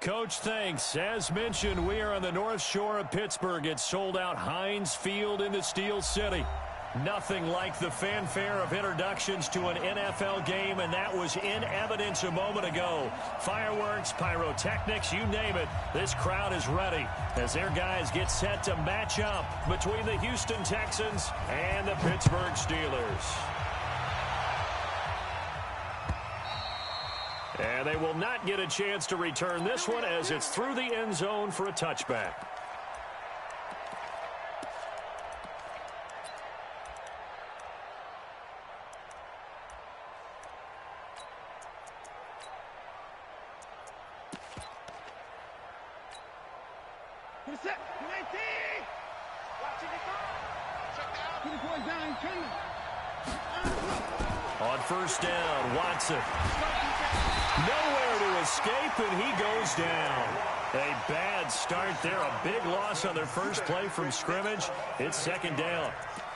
Coach, thanks. As mentioned, we are on the North Shore of Pittsburgh. It's sold out Heinz Field in the Steel City. Nothing like the fanfare of introductions to an NFL game, and that was in evidence a moment ago. Fireworks, pyrotechnics, you name it. This crowd is ready as their guys get set to match up between the Houston Texans and the Pittsburgh Steelers. And they will not get a chance to return this one as it's through the end zone for a touchback. On first down, Watson. Nowhere to escape, and he goes down. A bad start there. A big loss on their first play from scrimmage. It's second down.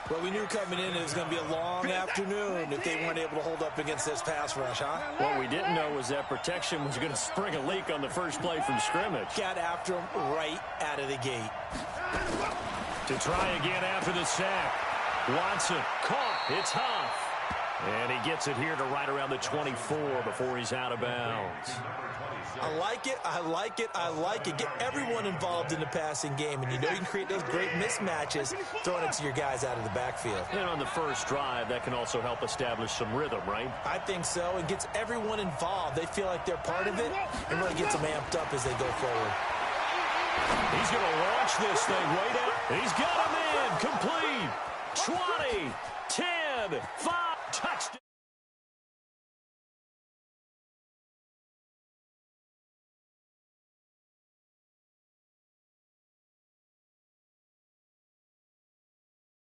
Well, we knew coming in it was going to be a long afternoon if they weren't able to hold up against this pass rush, huh? What we didn't know was that protection was going to spring a leak on the first play from scrimmage. Got after him right out of the gate. To try again after the sack. Watson caught. It's Huff. And he gets it here to right around the 24 before he's out of bounds. I like it. I like it. I like it. Get everyone involved in the passing game. And you know you can create those great mismatches throwing it to your guys out of the backfield. And on the first drive, that can also help establish some rhythm, right? I think so. It gets everyone involved. They feel like they're part of it and really gets them amped up as they go forward. He's going to launch this thing way down. He's got him in. Complete. 20, 10, 5. Touchdown.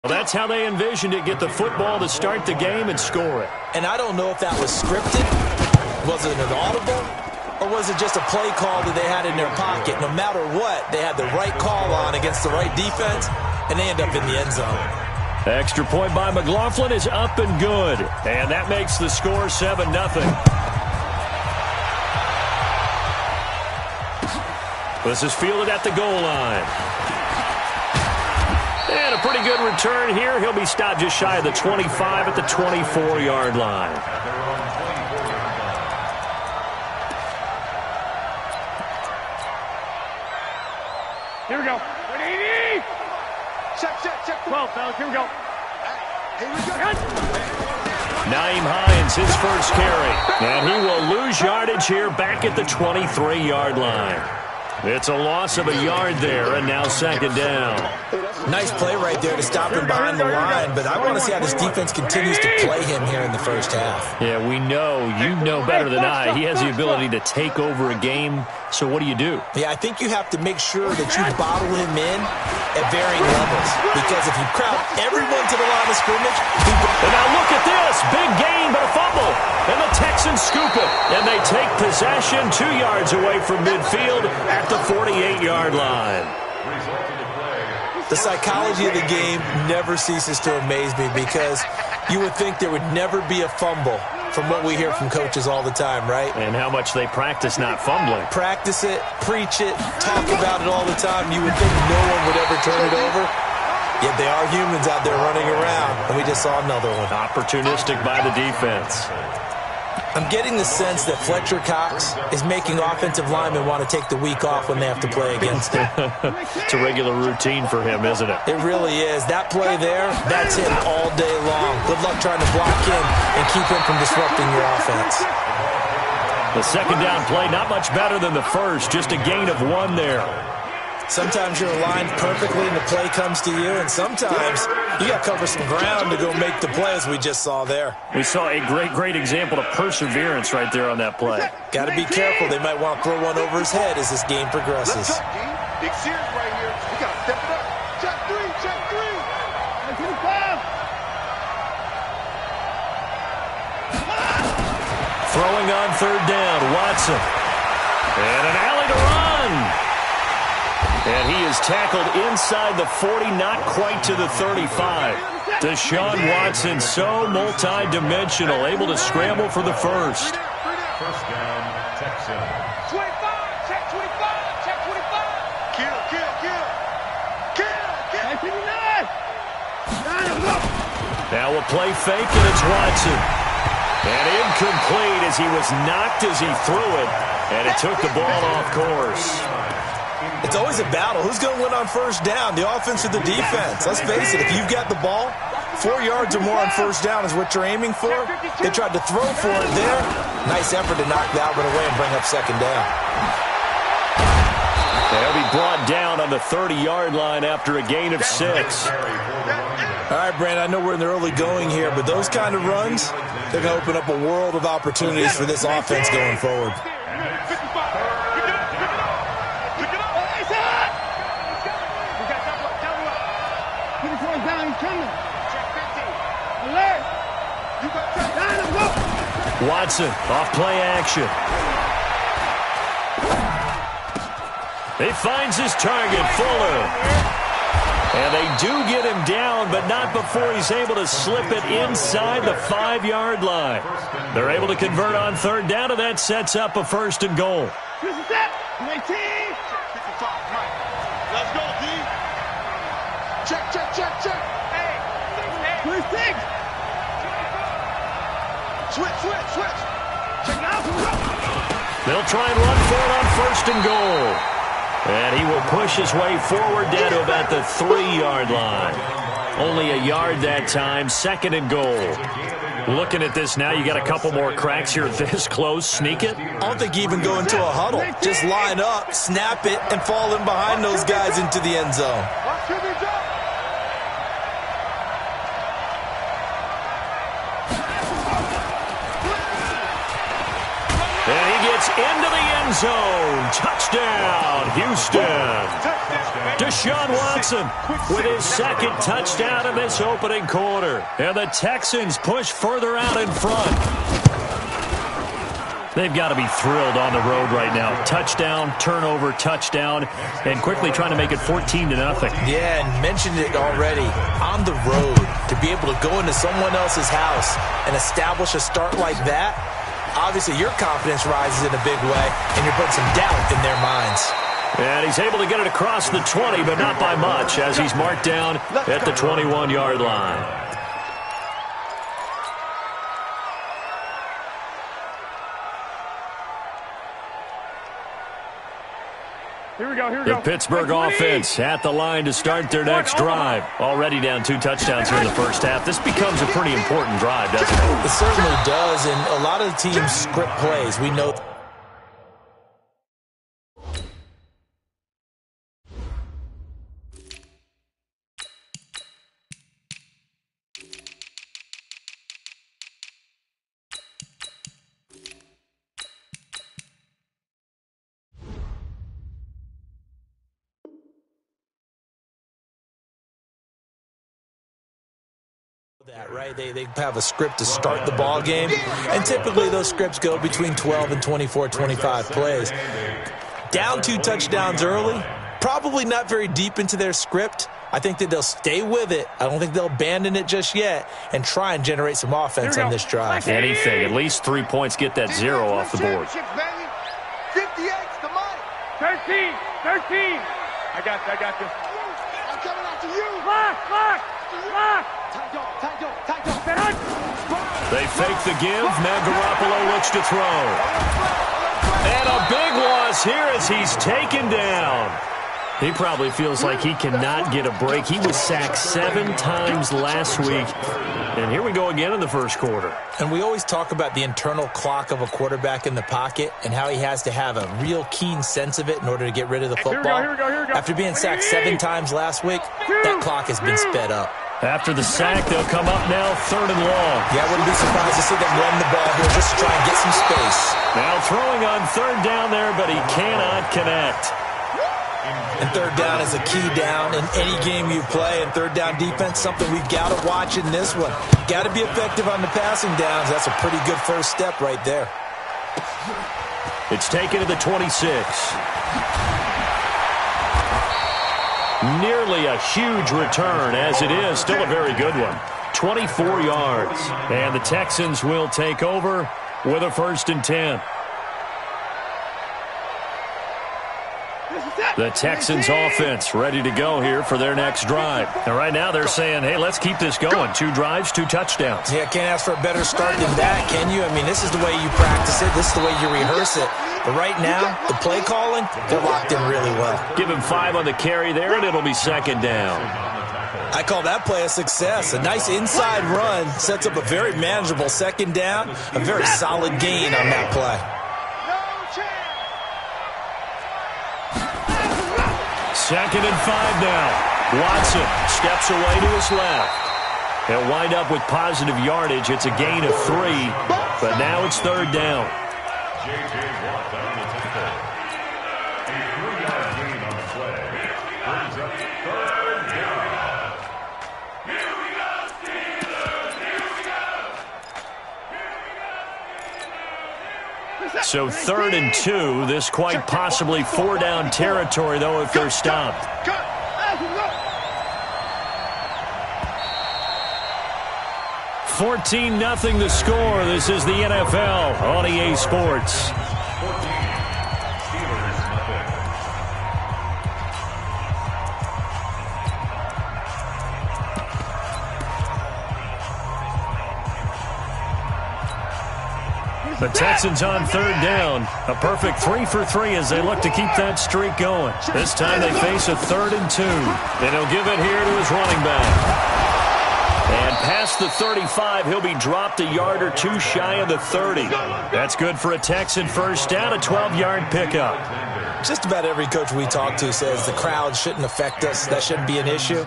Well, that's how they envisioned it. Get the football to start the game and score it. And I don't know if that was scripted. Was it an audible? Or was it just a play call that they had in their pocket? No matter what, they had the right call on against the right defense, and they end up in the end zone. Extra point by McLaughlin is up and good. And that makes the score 7-0. This is fielded at the goal line. And a pretty good return here. He'll be stopped just shy of the 25 at the 24-yard line. Here we go. Check 12, fellas. Here we go. Naeem Hines, his first carry. And he will lose yardage here back at the 23-yard line. It's a loss of a yard there, and now second down. Nice play right there to stop him behind the line, but I want to see how this defense continues to play him here in the first half. Yeah, we know. You know better than I. He has the ability to take over a game, so what do you do? Yeah, I think you have to make sure that you bottle him in at varying levels, because if you crowd everyone to the line of scrimmage... And now look at this. Big gain, but a fumble. And the Texans scoop it, and they take possession 2 yards away from midfield at the 48-yard line. The psychology of the game never ceases to amaze me, because you would think there would never be a fumble from what we hear from coaches all the time, right? And how much they practice not fumbling. Practice it, preach it, talk about it all the time. You would think no one would ever turn it over. Yet they are humans out there running around, and we just saw another one. Opportunistic by the defense. I'm getting the sense that Fletcher Cox is making offensive linemen want to take the week off when they have to play against him. It's a regular routine for him, isn't it? It really is. That play there, that's him all day long. Good luck trying to block him and keep him from disrupting your offense. The second down play, not much better than the first, just a gain of 1 there. Sometimes you're aligned perfectly and the play comes to you, and sometimes you got to cover some ground to go make the play, as we just saw there. We saw a great example of perseverance right there on that play. Got to be careful. They might want to throw one over his head as this game progresses. Big series right here. We got to step it up. Check three. Throwing on third down, Watson. And an alley to run. And he is tackled inside the 40, not quite to the 35. Deshaun Watson, so multi-dimensional, able to scramble for the first. First down, Texans. 25, check 25. Now a play fake, and it's Watson. And incomplete as he was knocked as he threw it, and it took the ball off course. It's always a battle. Who's going to win on first down, the offense or the defense? Let's face it, if you've got the ball, 4 yards or more on first down is what you're aiming for. They tried to throw for it there. Nice effort to knock that one away and bring up second down. They'll be brought down on the 30-yard line after a gain of 6. All right, Brandon, I know we're in the early going here, but those kind of runs, they're going to open up a world of opportunities for this offense going forward. Watson off play action. He finds his target, Fuller. And they do get him down, but not before he's able to slip it inside the 5-yard line. They're able to convert on third down, and that sets up a 1st and goal. Let's go, D. Check, check, check, check. Hey, six. Switch. Check out. They'll try and run for it on 1st and goal. And he will push his way forward down to about the 3-yard line. Only a yard that time, 2nd and goal. Looking at this now, you got a couple more cracks here this close. Sneak it? I don't think you even go into a huddle. Just line up, snap it, and fall in behind those guys into the end zone. And he gets into the end zone. Touchdown, Houston. Deshaun Watson with his 2nd touchdown in this opening quarter. And the Texans push further out in front. They've got to be thrilled on the road right now. Touchdown, turnover, touchdown, and quickly trying to make it 14-0. Yeah, and mentioned it already. On the road, to be able to go into someone else's house and establish a start like that, obviously your confidence rises in a big way, and you're putting some doubt in their minds. And he's able to get it across the 20, but not by much, as he's marked down at the 21-yard line. Here we go. The Pittsburgh offense at the line to start their next drive. Already down 2 touchdowns here in the first half. This becomes a pretty important drive, doesn't it? It certainly does, and a lot of the teams script plays. We know that, right? They have a script to start the ball game, and typically those scripts go between 12 and 24, 25 plays. Down 2 touchdowns early, probably not very deep into their script. I think that they'll stay with it. I don't think they'll abandon it just yet and try and generate some offense on this drive. Anything, at least 3 points, get that 0 off the board. 58's the money. 13. I got this. I'm coming after you. Lock. They fake the give. Now Garoppolo looks to throw. And a big loss here as he's taken down. He probably feels like he cannot get a break. He was sacked 7 times last week. And here we go again in the first quarter. And we always talk about the internal clock of a quarterback in the pocket and how he has to have a real keen sense of it in order to get rid of the football. Here we go. After being sacked 7 times last week, that clock has been sped up. After the sack, they'll come up now 3rd and long. Yeah, I wouldn't be surprised to see them run the ball here just to try and get some space. Now throwing on 3rd down there, but he cannot connect. And 3rd down is a key down in any game you play. And 3rd down defense, something we've got to watch in this one. Got to be effective on the passing downs. That's a pretty good first step right there. It's taken to the 26. Nearly a huge return, as it is. Still a very good one. 24 yards. And the Texans will take over with a 1st and 10. This is it. The Texans offense ready to go here for their next drive. And right now they're saying, hey, let's keep this going. 2 drives, 2 touchdowns. Yeah, can't ask for a better start than that, can you? I mean, this is the way you practice it. This is the way you rehearse it. But right now, the play calling, they're locked in really well. Give him 5 on the carry there, and it'll be 2nd down. I call that play a success. A nice inside run sets up a very manageable 2nd down, a very solid gain on that play. 2nd and 5 now. Watson steps away to his left. They'll wind up with positive yardage. It's a gain of 3, but now it's 3rd down. So 3rd and 2. This quite possibly 4-down territory, though, if they're stopped. 14-0 the score. This is the NFL on EA Sports. The Texans on 3rd down. A perfect 3 for 3 as they look to keep that streak going. This time they face a 3rd and 2. And he'll give it here to his running back. And past the 35, he'll be dropped a yard or 2 shy of the 30. That's good for a Texan first down, a 12-yard pickup. Just about every coach we talk to says the crowd shouldn't affect us. That shouldn't be an issue.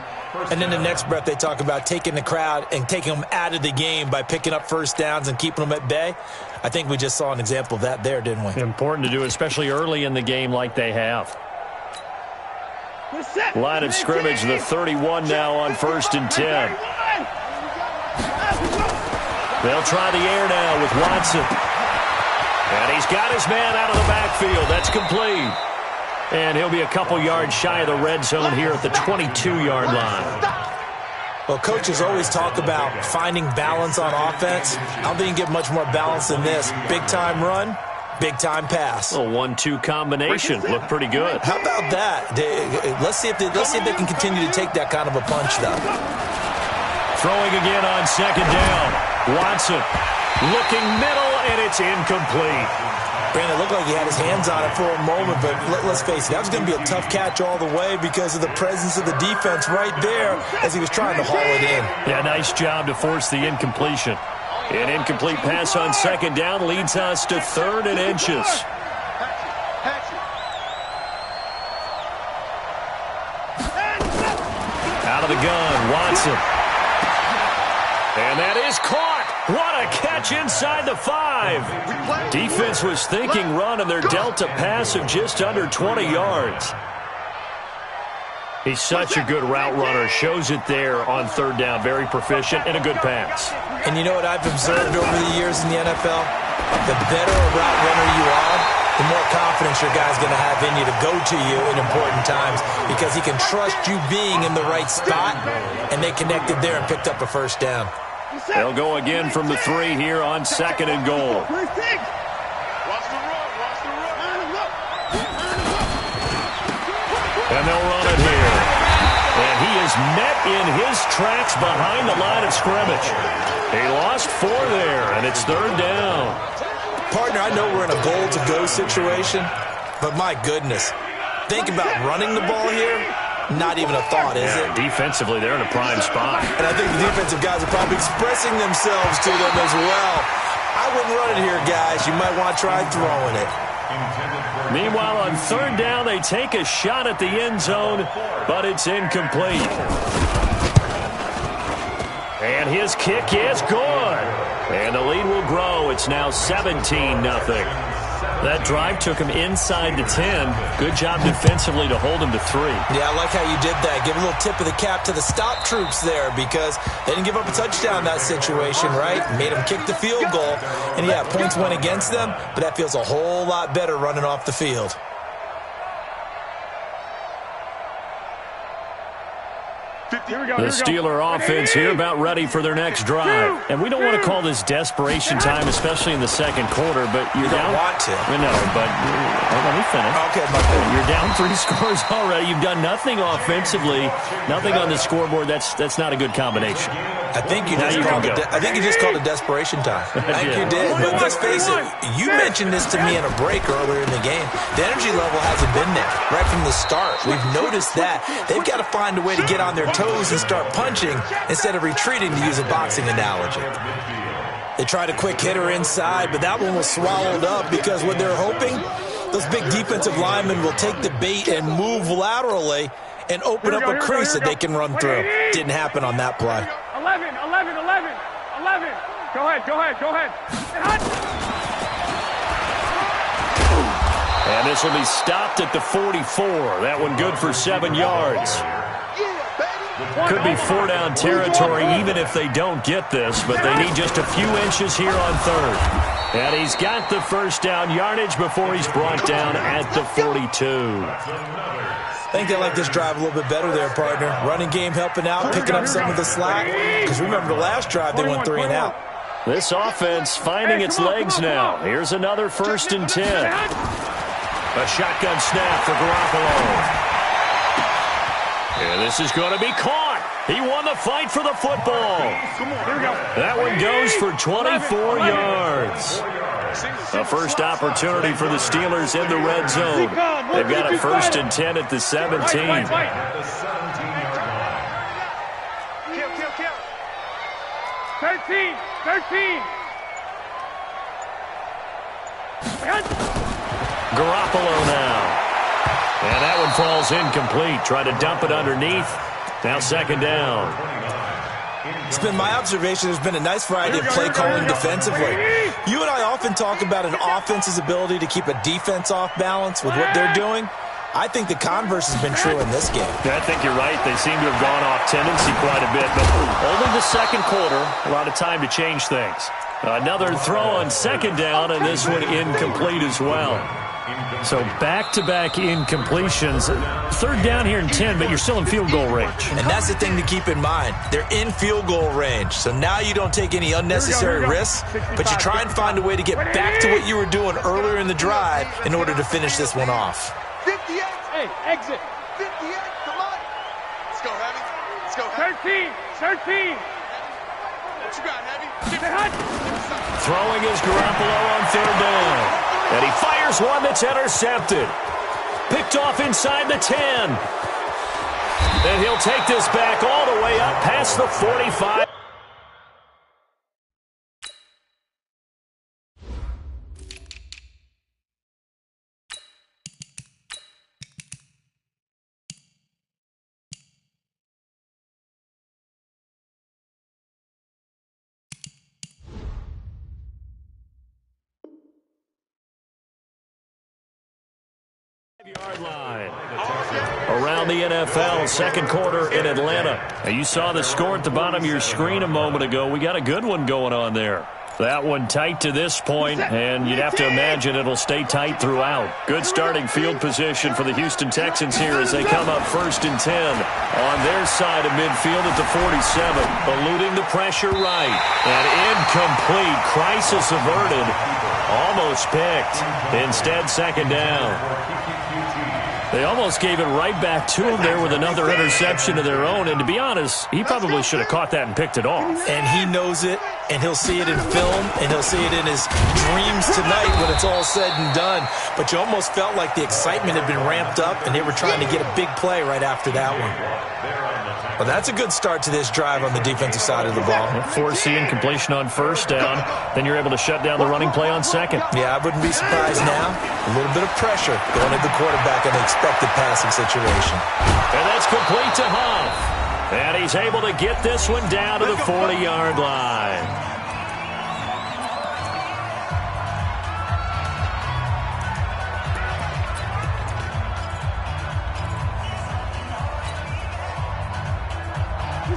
And then the next breath they talk about taking the crowd and taking them out of the game by picking up first downs and keeping them at bay. I think we just saw an example of that there, didn't we? Important to do, especially early in the game like they have. Line of scrimmage, the 31 now on 1st and 10. They'll try the air now with Watson. And he's got his man out of the backfield. That's complete. And he'll be a couple yards shy of the red zone here at the 22-yard line. Well, coaches always talk about finding balance on offense. I don't think you can get much more balance than this. Big-time run, big-time pass. A 1-2 combination. Looked pretty good. How about that? Let's see if they can continue to take that kind of a punch, though. Throwing again on 2nd down. Watson looking middle, and it's incomplete. Brandon, it looked like he had his hands on it for a moment, but let's face it, that was going to be a tough catch all the way because of the presence of the defense right there as he was trying to haul it in. Yeah, nice job to force the incompletion. An incomplete pass on 2nd down leads us to 3rd and inches. Out of the gun, Watson. And that is caught. What a catch inside the 5. Defense was thinking run, and they're dealt a pass of just under 20 yards. He's such a good route runner. Shows it there on 3rd down. Very proficient and a good pass. And you know what I've observed over the years in the NFL? The better a route runner you are, the more confidence your guy's going to have in you to go to you in important times because he can trust you being in the right spot, and they connected there and picked up a first down. They'll go again from the 3 here on 2nd and goal. And they'll run it here. And he is met in his tracks behind the line of scrimmage. He lost 4 there, and it's 3rd down. Partner, I know we're in a goal-to-go situation, but my goodness, think about running the ball here. Not even a thought, is it? Defensively, they're in a prime spot. And I think the defensive guys are probably expressing themselves to them as well. I wouldn't run it here, guys. You might want to try throwing it. Meanwhile, on 3rd down, they take a shot at the end zone, but it's incomplete. And his kick is good. And the lead will grow. It's now 17-0. That drive took him inside the 10. Good job defensively to hold him to 3. Yeah, I like how you did that. Give a little tip of the cap to the stop troops there because they didn't give up a touchdown in that situation, right? Made them kick the field goal. And, yeah, points went against them, but that feels a whole lot better running off the field. The Steeler offense here about ready for their next drive. And we don't want to call this desperation time, especially in the second quarter, but you're down. You don't want to. No, but let me finish. Okay, my bad. You're down 3 scores already. You've done nothing offensively, nothing on the scoreboard. That's not a good combination. I think you just called it desperation time. I think you did. But let's face it, you mentioned this to me in a break earlier in the game. The energy level hasn't been there right from the start. We've noticed that. They've got to find a way to get on their toes and start punching instead of retreating, to use a boxing analogy. They tried a quick hitter inside, but that one was swallowed up because what they're hoping, those big defensive linemen will take the bait and move laterally and open up a crease that they can run through. Didn't happen on that play. 11. Go ahead. And this will be stopped at the 44. That one good for 7 yards. Could be 4-down territory even if they don't get this, but they need just a few inches here on third. And he's got the first down yardage before he's brought down at the 42. I think they like this drive a little bit better there, partner. Running game helping out, picking up some of the slack. Because remember the last drive, they went 3 and out. This offense finding its legs now. Here's another 1st and 10. A shotgun snap for Garoppolo. And this is going to be caught. He won the fight for the football. That one goes for 24 yards. A first opportunity for the Steelers in the red zone. They've got a 1st and 10 at the 17. Kill. 13. Garoppolo now. And that one falls incomplete. Try to dump it underneath. Now 2nd down. It's been my observation there's been a nice variety of play calling defensively. You and I often talk about an offense's ability to keep a defense off balance with what they're doing. I think the converse has been true in this game. I think you're right. They seem to have gone off tendency quite a bit, but only the second quarter. A lot of time to change things. Another throw on 2nd down, and this one incomplete as well. So back-to-back incompletions. 3rd down here and 10, but you're still in field goal range. And that's the thing to keep in mind. They're in field goal range. So now you don't take any unnecessary risks, but you try and find a way to get back to what you were doing earlier in the drive in order to finish this one off. 58. Hey, exit. 58. Come on. Let's go, Heavy. Let's go, Heavy. 13. What you got, Heavy? Throwing is Garoppolo on 3rd down. And he fires one that's intercepted. Picked off inside the 10. And he'll take this back all the way up past the 45. Yard line. Around the NFL, second quarter in Atlanta. Now, you saw the score at the bottom of your screen a moment ago. We got a good one going on there. That one tight to this point, and you'd have to imagine it'll stay tight throughout. Good starting field position for the Houston Texans here as they come up 1st and 10 on their side of midfield at the 47. Eluding the pressure right. And incomplete. Crisis averted. Almost picked. Instead, 2nd down. They almost gave it right back to him there with another interception of their own. And to be honest, he probably should have caught that and picked it off. And he knows it, and he'll see it in film, and he'll see it in his dreams tonight when it's all said and done. But you almost felt like the excitement had been ramped up, and they were trying to get a big play right after that one. Well, that's a good start to this drive on the defensive side of the ball. Force the incompletion on 1st down. Then you're able to shut down the running play on 2nd. Yeah, I wouldn't be surprised now. A little bit of pressure going at the quarterback in the expected passing situation. And that's complete to Huff. And he's able to get this one down to the 40-yard line.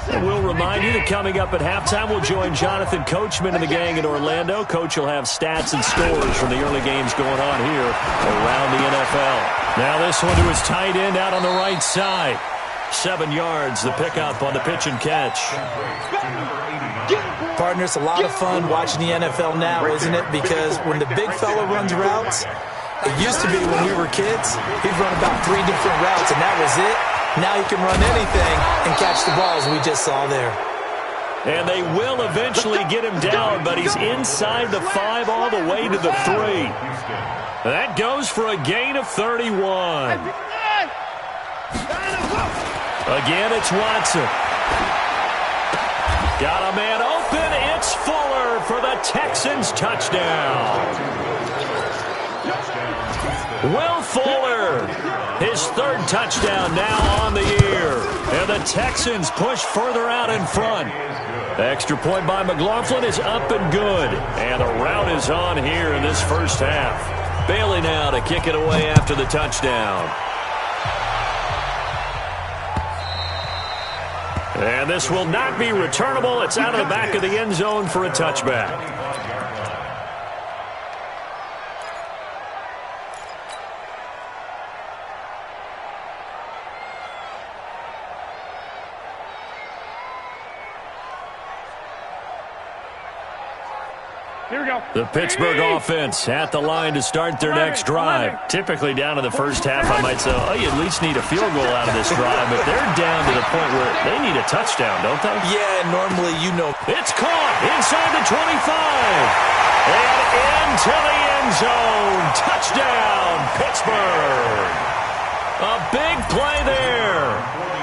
We'll remind you that coming up at halftime, we'll join Jonathan Coachman and the gang in Orlando. Coach will have stats and scores from the early games going on here around the NFL. Now this one to his tight end out on the right side. 7 yards, the pickup on the pitch and catch. Partner, it's a lot of fun watching the NFL now, isn't it? Because when the big fella runs routes, it used to be when we were kids, he'd run about 3 different routes, and that was it. Now he can run anything and catch the balls we just saw there. And they will eventually get him down, but he's inside the 5 all the way to the 3. That goes for a gain of 31. Again, it's Watson. Got a man open. It's Fuller for the Texans touchdown. Will Fuller, his 3rd touchdown now on the year. And the Texans push further out in front. Extra point by McLaughlin is up and good. And the rout is on here in this first half. Bailey now to kick it away after the touchdown. And this will not be returnable. It's out of the back of the end zone for a touchback. Here we go. The Pittsburgh offense at the line to start their next drive. Typically down to the first half, I might say, oh, you at least need a field goal out of this drive. But they're down to the point where they need a touchdown, don't they? Yeah, normally, you know. It's caught inside the 25. And into the end zone. Touchdown, Pittsburgh. A big play there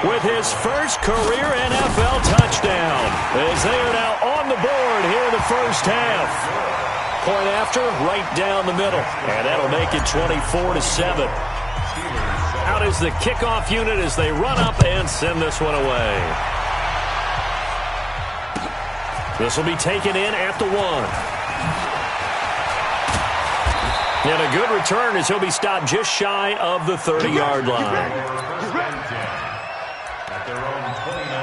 with his first career NFL touchdown as they are now on the board here in the first half. Point after, right down the middle. And that'll make it 24-7. Out is the kickoff unit as they run up and send this one away. This will be taken in at the 1. And a good return as he'll be stopped just shy of the 30-yard line. At their own 29-yard line.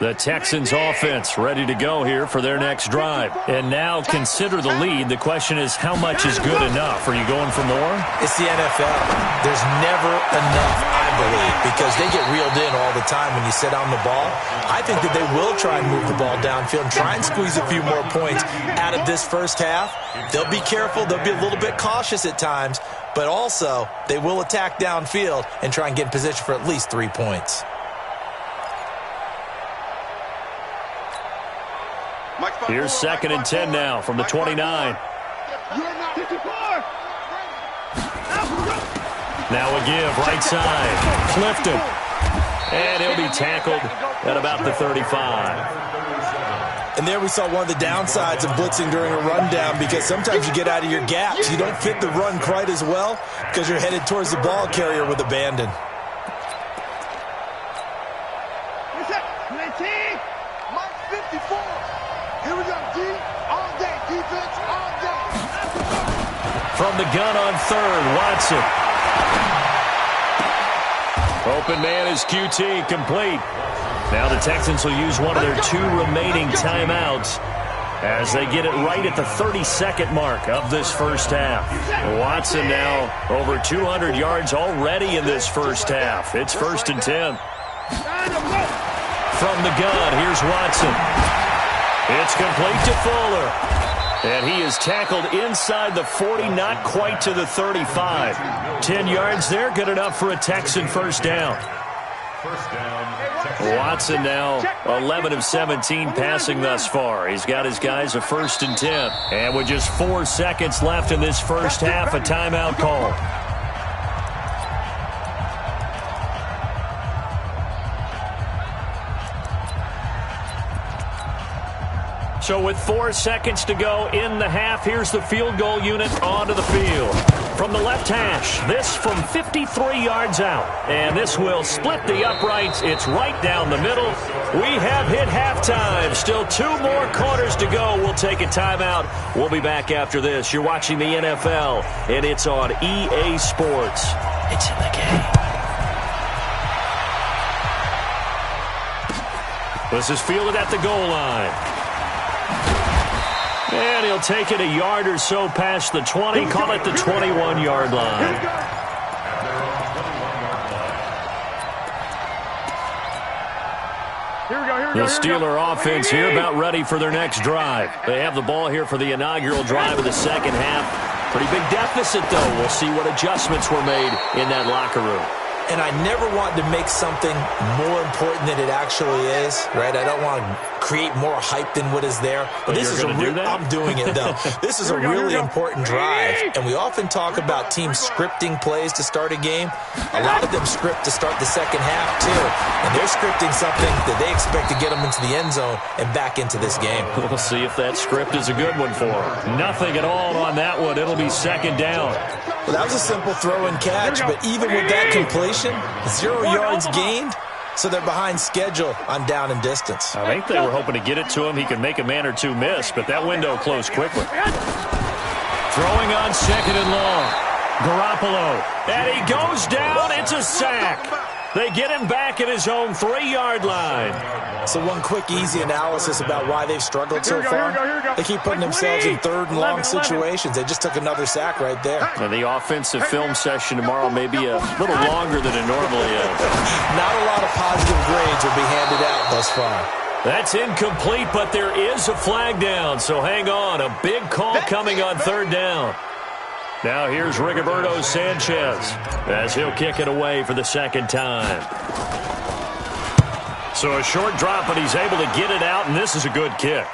The Texans offense ready to go here for their next drive. And now consider the lead. The question is, how much is good enough? Are you going for more? It's the NFL. There's never enough, I believe, because they get reeled in all the time when you sit on the ball. I think that they will try and move the ball downfield and try and squeeze a few more points out of this first half. They'll be careful. They'll be a little bit cautious at times, but also they will attack downfield and try and get in position for at least 3 points. Here's 2nd and 10 now from the 29. Now a give, right side. Clifton. And he'll be tackled at about the 35. And there we saw one of the downsides of blitzing during a rundown, because sometimes you get out of your gaps. You don't fit the run quite as well because you're headed towards the ball carrier with abandon. From the gun on 3rd, Watson. Open man is QT, complete. Now the Texans will use one of their 2 remaining timeouts as they get it right at the 32nd mark of this first half. Watson now over 200 yards already in this first half. It's 1st and 10. From the gun, here's Watson. It's complete to Fuller. And he is tackled inside the 40, not quite to the 35. 10 yards there, good enough for a Texan first down. Watson now 11 of 17 passing thus far. He's got his guys a 1st and 10. And with just 4 seconds left in this first half, a timeout call. So with 4 seconds to go in the half, here's the field goal unit onto the field. From the left hash, this from 53 yards out. And this will split the uprights. It's right down the middle. We have hit halftime. Still 2 more quarters to go. We'll take a timeout. We'll be back after this. You're watching the NFL, and it's on EA Sports. It's in the game. This is fielded at the goal line. And he'll take it a yard or so past the 20, call it the 21-yard line. The Steeler offense here about ready for their next drive. They have the ball here for the inaugural drive of the second half. Pretty big deficit, though. We'll see what adjustments were made in that locker room. And I never want to make something more important than it actually is, right? I don't want to create more hype than what is there. But this is I'm doing it, though. This is a really important drive. And we often talk about teams scripting plays to start a game. A lot of them script to start the second half, too. And they're scripting something that they expect to get them into the end zone and back into this game. We'll see if that script is a good one for them. Nothing at all on that one. It'll be second down. Well, that was a simple throw and catch, but even with that completion, 0 yards gained, so they're behind schedule on down and distance. I think they were hoping to get it to him. He could make a man or two miss, but that window closed quickly. Throwing on second and long. Garoppolo. And he goes down. It's a sack. They get him back at his own 3-yard line. So one quick, easy analysis about why they've struggled so far. They keep putting themselves in third and long situations. They just took another sack right there. And the offensive film session tomorrow may be a little longer than it normally is. Not a lot of positive grades will be handed out thus far. That's incomplete, but there is a flag down, so hang on. A big call coming on third down. Now here's Rigoberto Sanchez as he'll kick it away for the second time. So a short drop, but he's able to get it out, and this is a good kick.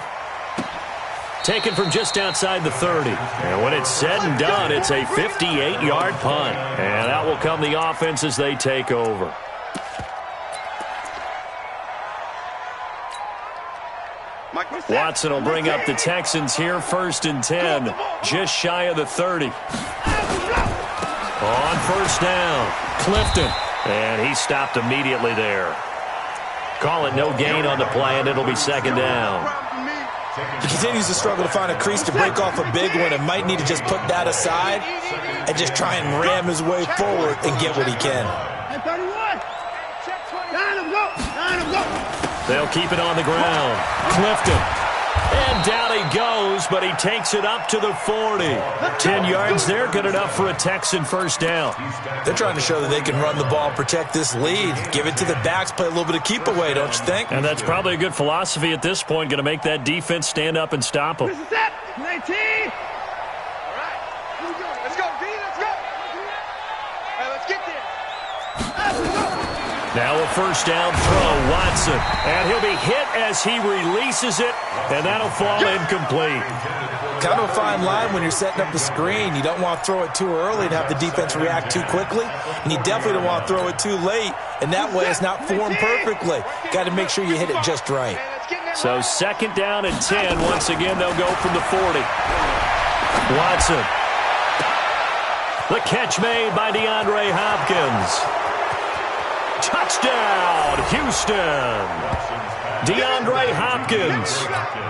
Taken from just outside the 30. And when it's said and done, it's a 58-yard punt. And that will come the offense as they take over. Watson will bring up the Texans here, 1st and 10, just shy of the 30. On first down, Clifton, and he stopped immediately there. Call it no gain on the play, and it'll be second down. He continues to struggle to find a crease to break off a big one and might need to just put that aside and just try and ram his way forward and get what he can. They'll keep it on the ground. Clifton. And down he goes, but he takes it up to the 40. 10 yards there, good enough for a Texan first down. They're trying to show that they can run the ball, protect this lead. Give it to the backs, play a little bit of keep away, don't you think? And that's probably a good philosophy at this point, going to make that defense stand up and stop them. 19. All right. Let's go, D. Let's go. Hey, let's get there. Now a first down throw, Watson. And he'll be hit as he releases it, and that'll fall incomplete. Kind of a fine line when you're setting up the screen. You don't want to throw it too early and have the defense react too quickly. And you definitely don't want to throw it too late. And that way it's not formed perfectly. Got to make sure you hit it just right. So second down and 10. Once again, they'll go from the 40. Watson. The catch made by DeAndre Hopkins. Touchdown, Houston. DeAndre Hopkins,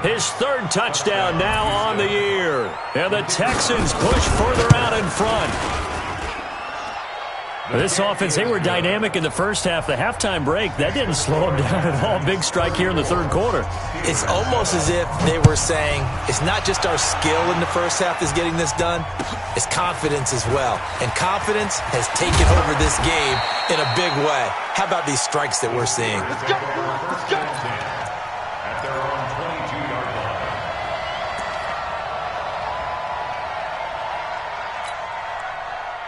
his 3rd touchdown now on the year. And the Texans push further out in front. This offense, they were dynamic in the first half. The halftime break, that didn't slow them down at all. Big strike here in the 3rd quarter. It's almost as if they were saying, it's not just our skill in the first half that's getting this done, it's confidence as well. And confidence has taken over this game in a big way. How about these strikes that we're seeing? Let's go. Let's go. At their own 22-yard line.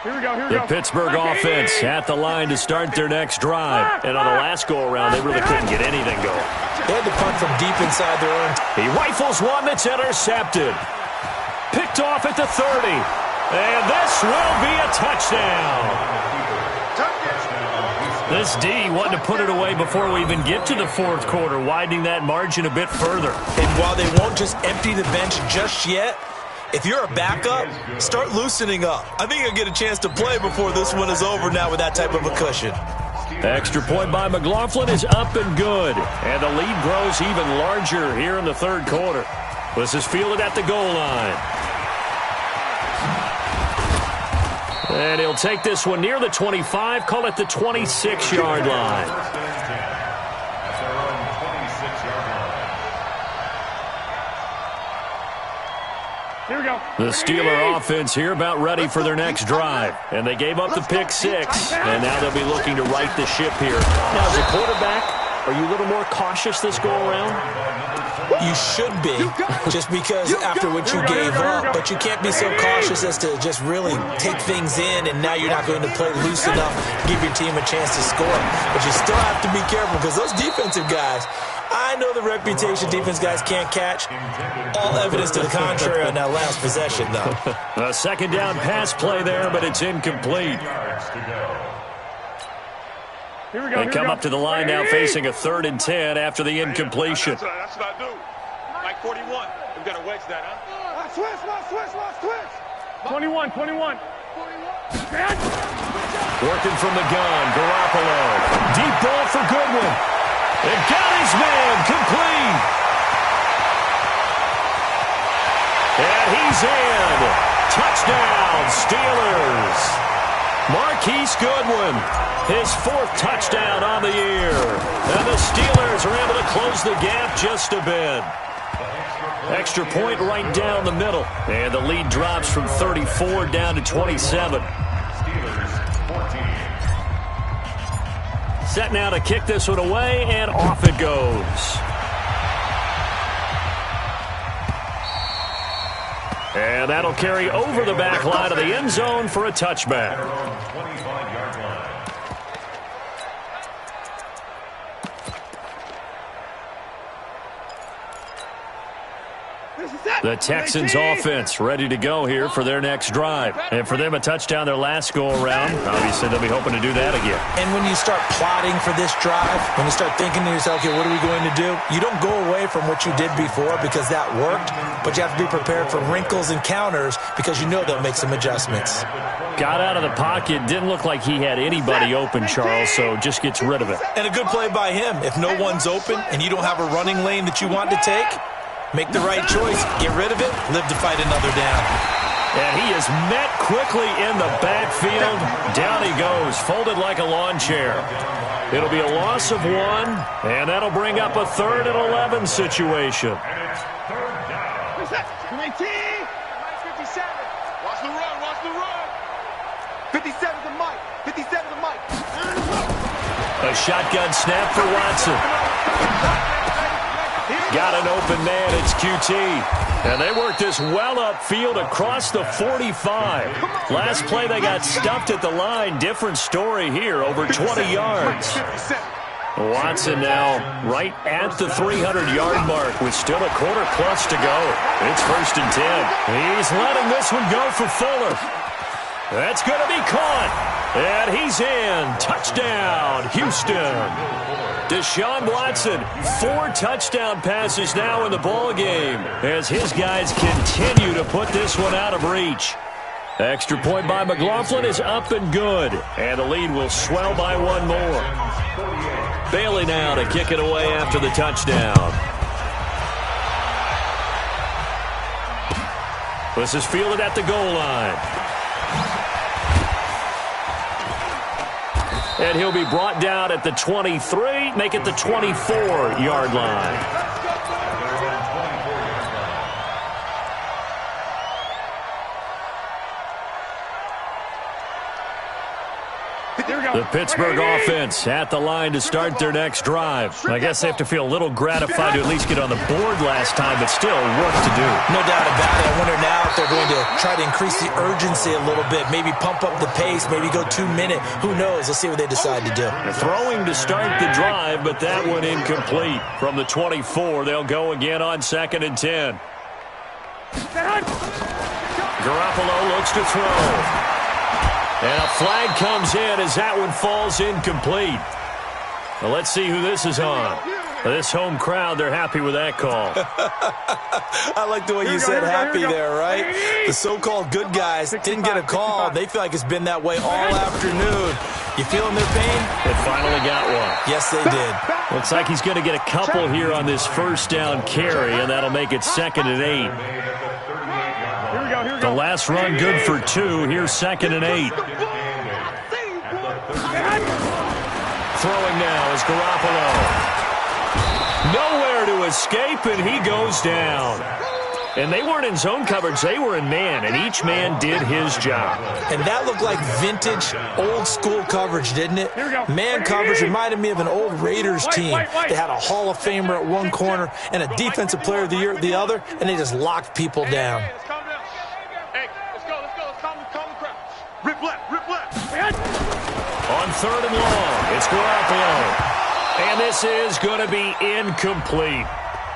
Here we go. The Pittsburgh offense at the line to start their next drive. And on the last go-around, they really couldn't get anything going. They had to punt from deep inside their own. He rifles one that's intercepted. Picked off at the 30. And this will be a touchdown. This D wanting to put it away before we even get to the 4th quarter, widening that margin a bit further. And while they won't just empty the bench just yet, if you're a backup, start loosening up. I think you'll get a chance to play before this one is over now with that type of a cushion. Extra point by McLaughlin is up and good. And the lead grows even larger here in the 3rd quarter. This is fielded at the goal line. And he'll take this one near the 25, call it the 26-yard line. Here we go. The Steeler offense here about ready for their next drive. And they gave up the pick 6, and now they'll be looking to right the ship here. Now, as a quarterback, are you a little more cautious this go-around? You should be, just because after what you gave up, but you can't be so cautious as to just really take things in, and now you're not going to play loose enough to give your team a chance to score. But you still have to be careful, because those defensive guys, I know the reputation defense guys can't catch. All evidence to the contrary on that last possession, though. A second down pass play there, but it's incomplete. Here we go. They come up to the line now facing a 3rd and 10 after the incompletion. That's what I do. Like 41. We've got to wedge that, huh? Switch. 21. Working from the gun, Garoppolo. Deep ball for Goodwin. And got his man, complete. And he's in. Touchdown, Steelers. Marquise Goodwin, his 4th touchdown on the year. And the Steelers are able to close the gap just a bit. Extra point right down the middle. And the lead drops from 34 down to 27. Set now to kick this one away, and off it goes. And that'll carry over the back line of the end zone for a touchback. The Texans offense ready to go here for their next drive. And for them, a touchdown their last go-around. Obviously, they'll be hoping to do that again. And when you start plotting for this drive, when you start thinking to yourself, okay, what are we going to do? You don't go away from what you did before because that worked, but you have to be prepared for wrinkles and counters because you know they'll make some adjustments. Got out of the pocket. Didn't look like he had anybody open, Charles, so just gets rid of it. And a good play by him. If no one's open and you don't have a running lane that you want to take, make the right choice. Get rid of it. Live to fight another down. And he is met quickly in the backfield. Down he goes, folded like a lawn chair. It'll be a loss of 1, and that'll bring up a 3rd and 11 situation. 19. 57. Watch the run. 57 to Mike. A shotgun snap for Watson. Got an open man, it's QT. And they worked this well upfield across the 45. Last play they got stuffed at the line. Different story here, over 20 yards. Watson now right at the 300-yard mark with still a quarter plus to go. It's 1st and 10. He's letting this one go for Fuller. That's going to be caught. And he's in. Touchdown, Houston. Deshaun Watson, 4 touchdown passes now in the ball game as his guys continue to put this one out of reach. Extra point by McLaughlin is up and good, and the lead will swell by 1 more. Bailey now to kick it away after the touchdown. This is fielded at the goal line. And he'll be brought down at the 23, make it the 24-yard line. The Pittsburgh offense at the line to start their next drive. I guess they have to feel a little gratified to at least get on the board last time, but still work to do. No doubt about it. I wonder now if they're going to try to increase the urgency a little bit, maybe pump up the pace, maybe go 2-minute. Who knows? Let's see what they decide to do. Throwing to start the drive, but that one incomplete. From the 24, they'll go again on 2nd and 10. Garoppolo looks to throw. And a flag comes in as that one falls incomplete. Well, let's see who this is on. This home crowd, they're happy with that call. I like the way you said happy there, right? The so-called good guys didn't get a call. They feel like it's been that way all afternoon. You feeling their pain? They finally got one. Yes, they did. Looks like he's going to get a couple here on this 1st down carry, and that'll make it 2nd and 8. The last run good for 2. Here's 2nd and 8. Throwing now is Garoppolo. Nowhere to escape, and he goes down. And they weren't in zone coverage. They were in man, and each man did his job. And that looked like vintage, old-school coverage, didn't it? Man coverage reminded me of an old Raiders team. They had a Hall of Famer at one corner and a Defensive Player of the Year at the other, and they just locked people down. Hey, let's calm down. Hey, let's go. Let's calm the crowd. Rip left. On 3rd and long, it's Garoppolo. And this is going to be incomplete.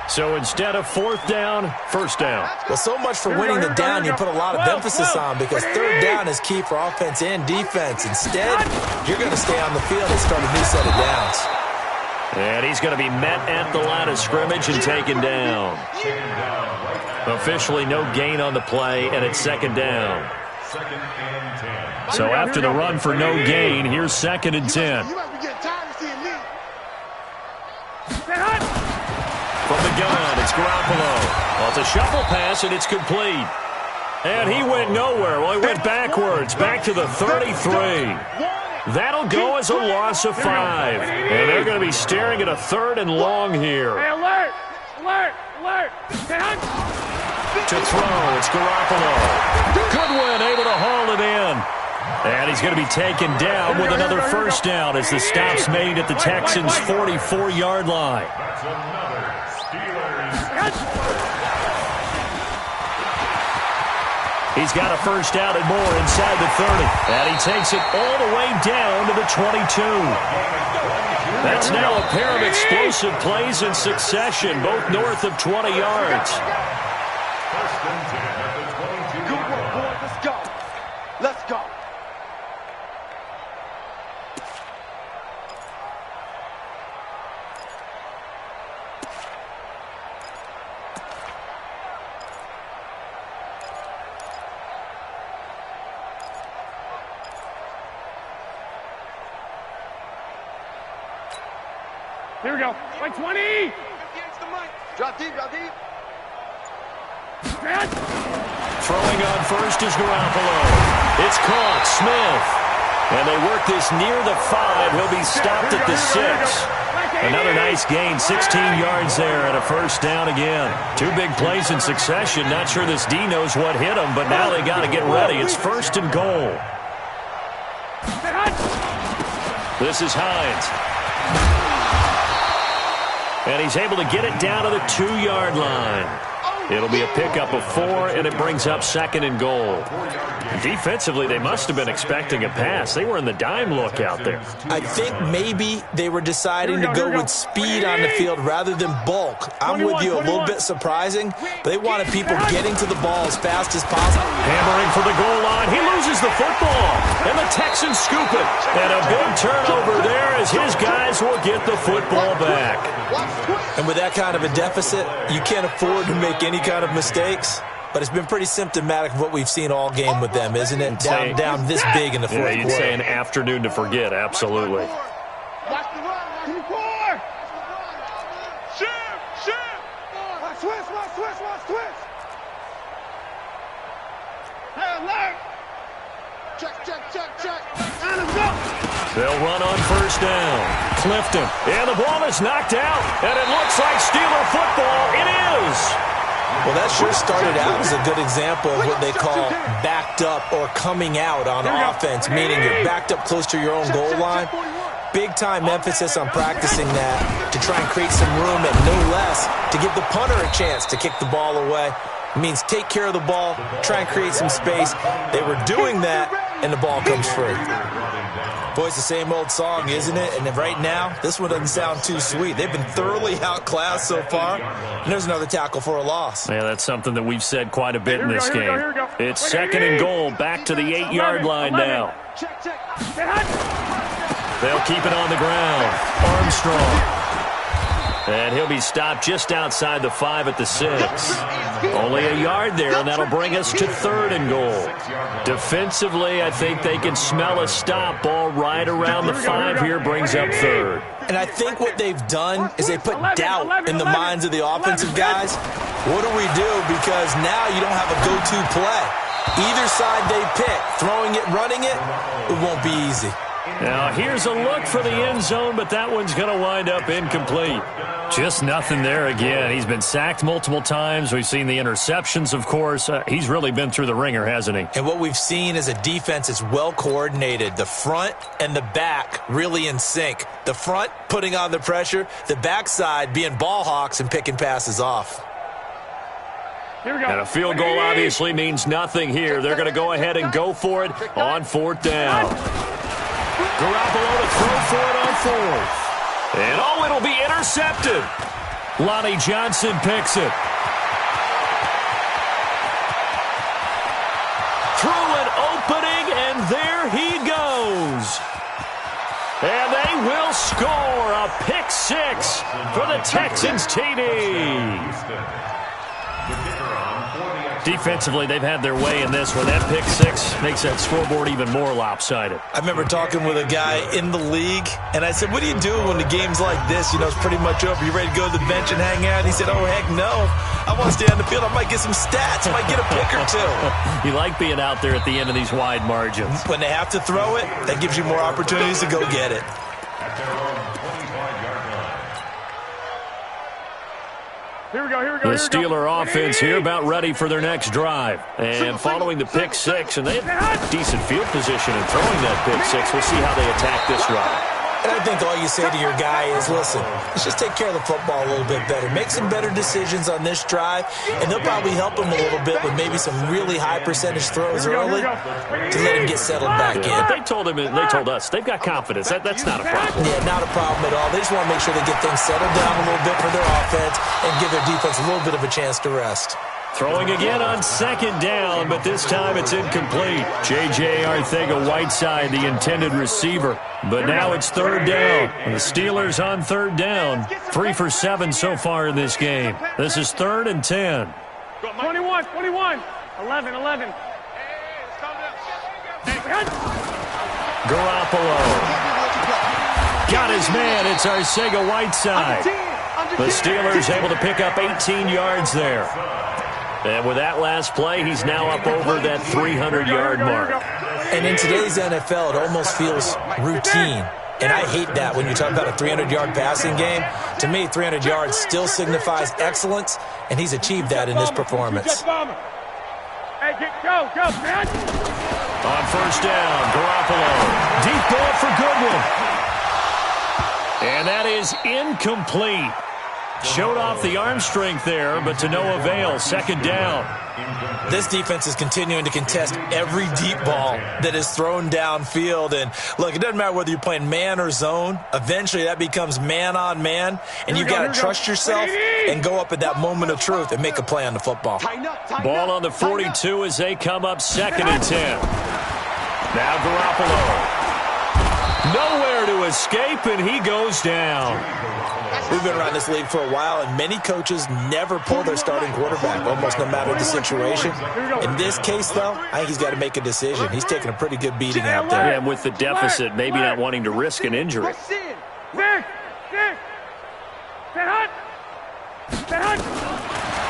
So instead of 4th down, 1st down. Well, so much for winning the down you put a lot of emphasis on, because 3rd down is key for offense and defense. Instead, you're going to stay on the field and start a new set of downs. And he's going to be met at the line of scrimmage and taken down. Officially no gain on the play, and it's 2nd down. So after the run for no gain, here's 2nd and 10. From the gun, it's Garoppolo. Well, it's a shuffle pass, and it's complete. And he went nowhere. Well, he went backwards, back to the 33. That'll go as a loss of 5. And they're going to be staring at a 3rd and long here. Hey, alert! To throw, it's Garoppolo. Goodwin able to haul it in. And he's going to be taken down with another 1st down as the stop's made at the Texans' 44-yard line. He's got a 1st down and more inside the 30. And he takes it all the way down to the 22. That's now a pair of explosive plays in succession, both north of 20 yards. Good work, boys. Let's go. Here we go. Like 20. Drop deep. Throwing on 1st is Garoppolo. It's caught. Smith. And they work this near the 5. He'll be stopped at the 6. Another nice gain. 16 yards there and a 1st down again. 2 big plays in succession. Not sure this D knows what hit him, but now they got to get ready. It's 1st and goal. This is Hines. And he's able to get it down to the 2-yard line. It'll be a pickup of 4, and it brings up 2nd and goal. Defensively, they must have been expecting a pass. They were in the dime look out there. I think maybe they were deciding to go with speed on the field rather than bulk. I'm with you, a little bit surprising. They wanted people getting to the ball as fast as possible. Hammering for the goal line. He loses the football, and the Texans scoop it. And a big turnover there as his guys will get the football back. And with that kind of a deficit, you can't afford to make any kind of mistakes. But it's been pretty symptomatic of what we've seen all game with them, isn't it? Down this big in the 4th quarter. You'd say an afternoon to forget, absolutely. Watch the run. Shift. Watch twist. Hey, alert. Check. And let's go. They'll run on 1st down. Clifton. And the ball is knocked out. And it looks like Steeler football. It is. Well, that sure started out as a good example of what they call backed up or coming out on offense, meaning you're backed up close to your own goal line. Big-time emphasis on practicing that to try and create some room and no less to give the punter a chance to kick the ball away. It means take care of the ball, try and create some space. They were doing that, and the ball comes free. Boy, it's the same old song, isn't it? And right now, this one doesn't sound too sweet. They've been thoroughly outclassed so far, and there's another tackle for a loss. Yeah, that's something that we've said quite a bit in this game. It's 2nd and goal, back to the 8-yard line now. They'll keep it on the ground. Armstrong. And he'll be stopped just outside the 5 at the 6. Only a yard there, and that'll bring us to 3rd and goal. Defensively, I think they can smell a stop. Ball right around the 5 here brings up 3rd. And I think what they've done is they put doubt in the minds of the offensive guys. What do we do? Because now you don't have a go-to play. Either side they pick, throwing it, running it, it won't be easy. Now, here's a look for the end zone, but that one's going to wind up incomplete. Just nothing there again. He's been sacked multiple times. We've seen the interceptions, of course. He's really been through the ringer, hasn't he? And what we've seen is a defense that's well coordinated. The front and the back really in sync. The front putting on the pressure, the backside being ball hawks and picking passes off. Here we go. And a field goal obviously means nothing here. They're going to go ahead and go for it on 4th down. Garoppolo to throw for it on 4th. And oh, it'll be intercepted. Lonnie Johnson picks it. Through an opening, and there he goes. And they will score a pick 6 for the Texans TD. Defensively, they've had their way in this one. That pick 6 makes that scoreboard even more lopsided. I remember talking with a guy in the league, and I said, what do you do when the game's like this? You know, it's pretty much over. You ready to go to the bench and hang out? And he said, oh, heck no. I want to stay on the field. I might get some stats. I might get a pick or two. You like being out there at the end of these wide margins. When they have to throw it, that gives you more opportunities to go get it. Here we go, here we go. The Steeler offense here about ready for their next drive. And following the pick 6, and they have decent field position in throwing that pick 6. We'll see how they attack this drive. And I think all you say to your guy is, listen, let's just take care of the football a little bit better. Make some better decisions on this drive, and they'll probably help him a little bit with maybe some really high percentage throws early to let him get settled back in. But they told him, and they told us, they've got confidence. That's not a problem. Yeah, not a problem at all. They just want to make sure they get things settled down a little bit for their offense and give their defense a little bit of a chance to rest. Throwing again on 2nd down, but this time it's incomplete. J.J. Arcega-Whiteside, the intended receiver. But now it's 3rd down. And the Steelers on 3rd down. 3 for 7 so far in this game. This is 3rd and 10. 21, 11. Garoppolo. Got his man. It's Arcega-Whiteside. The Steelers able to pick up 18 yards there. And with that last play, he's now up over that 300-yard mark. And in today's NFL, it almost feels routine. And I hate that when you talk about a 300-yard passing game. To me, 300 yards still signifies excellence, and he's achieved that in this performance. Hey, go, man. On 1st down, Garoppolo. Deep ball for Goodwin. And that is incomplete. Showed off the arm strength there, but to no avail. 2nd down. This defense is continuing to contest every deep ball that is thrown downfield. And, look, it doesn't matter whether you're playing man or zone. Eventually, that becomes man-on-man, and you've got to trust yourself and go up at that moment of truth and make a play on the football. Ball on the 42 as they come up 2nd and 10. Now Garoppolo. Nowhere to escape, and he goes down. We've been around this league for a while, and many coaches never pull their starting quarterback, almost no matter the situation. In this case, though, I think he's got to make a decision. He's taking a pretty good beating out there. And with the deficit, maybe not wanting to risk an injury.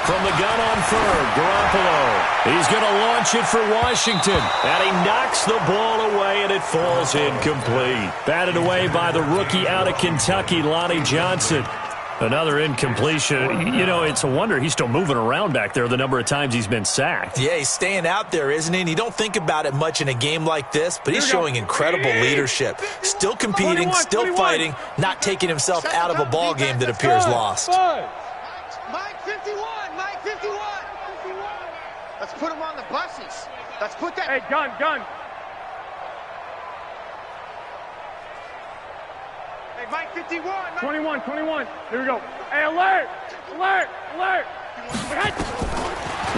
From the gun on 3rd, Garoppolo. He's going to launch it for Washington. And he knocks the ball away, and it falls incomplete. Batted away by the rookie out of Kentucky, Lonnie Johnson. Another incompletion. You know, it's a wonder he's still moving around back there the number of times he's been sacked. Yeah, he's staying out there, isn't he? And you don't think about it much in a game like this, but he's showing incredible leadership. Still competing, still fighting, not taking himself out of a ball game that appears lost. Mike 51. Let's put him on the buses. Let's put that. Hey, gun. Hey, Mike 51. 21. Here we go. Hey, alert.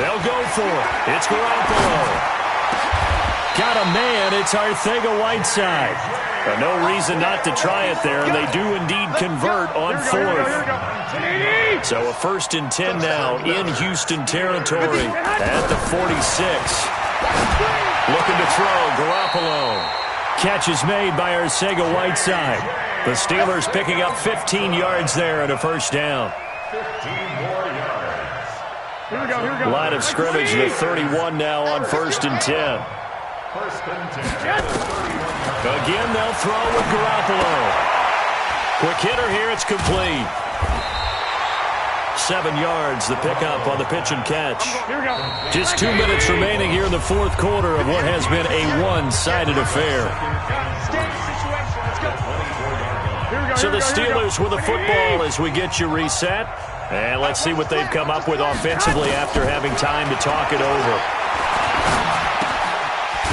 They'll go for it. It's Garoppolo. Got a man. It's Arcega-Whiteside. No reason not to try it there, and they do indeed convert on 4th. So a 1st and 10 now in Houston territory at the 46. Looking to throw, Garoppolo. Catch is made by Arcega-Whiteside. The Steelers picking up 15 yards there at a 1st down. 15 more yards. Line of scrimmage, the 31 now on 1st and 10. 1st and 10. Again, they'll throw with Garoppolo. Quick hitter here. It's complete. 7 yards, the pickup on the pitch and catch. Here we go. Just 2 minutes remaining here in the fourth quarter of what has been a one-sided affair. So the Steelers with the football as we get you reset. And let's see what they've come up with offensively after having time to talk it over.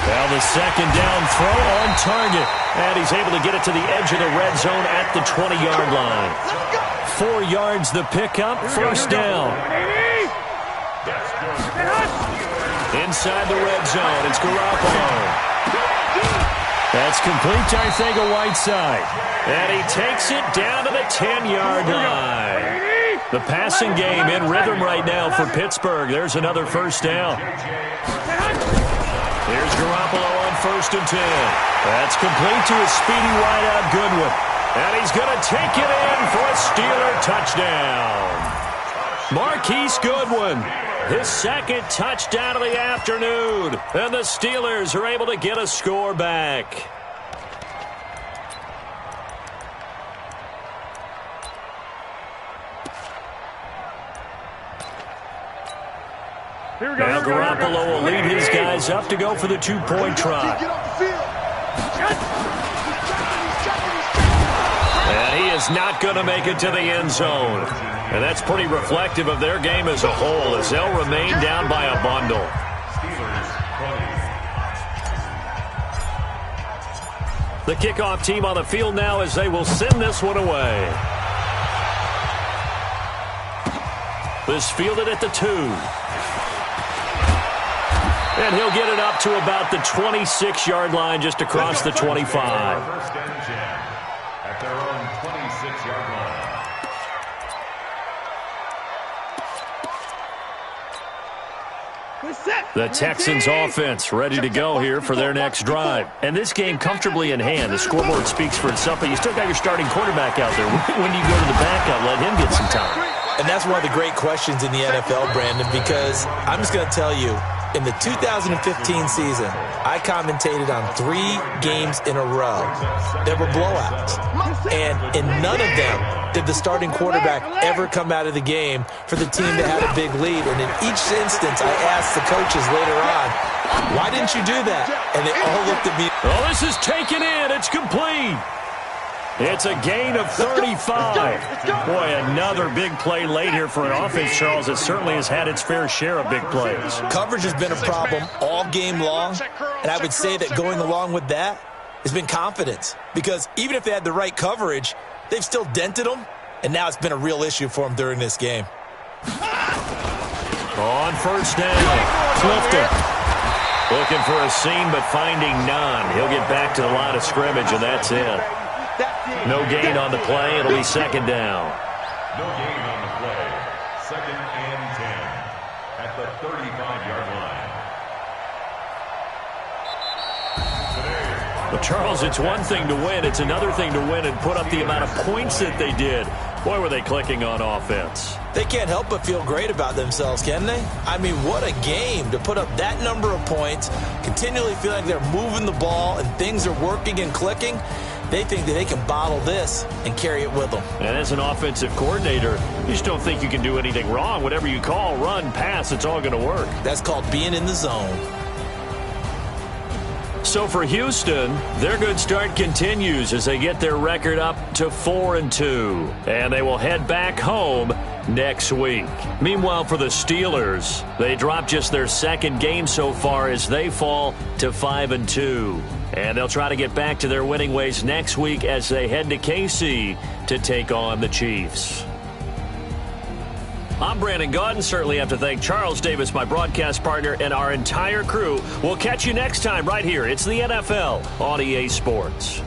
Well, the second down throw on target. And he's able to get it to the edge of the red zone at the 20-yard line. 4 yards the pickup, first down. Inside the red zone, it's Garoppolo. That's complete to Arcega-Whiteside. And he takes it down to the 10-yard line. The passing game in rhythm right now for Pittsburgh. There's another first down. Here's Garoppolo on 1st and 10. That's complete to his speedy wideout Goodwin. And he's going to take it in for a Steeler touchdown. Marquise Goodwin, his second touchdown of the afternoon. And the Steelers are able to get a score back. Now Garoppolo will lead his guys up to go for the 2-point try. And he is not going to make it to the end zone. And that's pretty reflective of their game as a whole, as they'll remain down by a bundle. The kickoff team on the field now as they will send this one away. This fielded at the 2. And he'll get it up to about the 26-yard line, just across the 25. First and 10 at their own 26-yard line. The Texans offense ready to go here for their next drive. And this game comfortably in hand. The scoreboard speaks for itself, but you still got your starting quarterback out there. When you go to the backup, let him get some time. And that's one of the great questions in the NFL, Brandon, because I'm just going to tell you, in the 2015 season, I commentated on 3 games in a row. There were blowouts. And in none of them did the starting quarterback ever come out of the game for the team that had a big lead. And in each instance, I asked the coaches later on, why didn't you do that? And they all looked at me. Oh, this is taken in. It's complete. It's a gain of 35. Boy, another big play late here for an offense, Charles, that certainly has had its fair share of big plays. Coverage has been a problem all game long, and I would say that going along with that has been confidence. Because even if they had the right coverage, they've still dented them, and now it's been a real issue for them during this game. On first down, Clifton. Looking for a seam, but finding none. He'll get back to the line of scrimmage, and that's it. No gain on the play. It'll be second down. No gain on the play. 2nd and 10 at the 35-yard line. But Charles, it's one thing to win. It's another thing to win and put up the amount of points that they did. Boy, were they clicking on offense. They can't help but feel great about themselves, can they? I mean, what a game to put up that number of points, continually feeling like they're moving the ball and things are working and clicking. They think that they can bottle this and carry it with them. And as an offensive coordinator, you just don't think you can do anything wrong. Whatever you call, run, pass, it's all going to work. That's called being in the zone. So for Houston, their good start continues as they get their record up to 4-2. And they will head back home next week. Meanwhile, for the Steelers, they dropped just their 2nd game so far as they fall to 5-2. And they'll try to get back to their winning ways next week as they head to KC to take on the Chiefs. I'm Brandon Gaudin. Certainly have to thank Charles Davis, my broadcast partner, and our entire crew. We'll catch you next time right here. It's the NFL on EA Sports.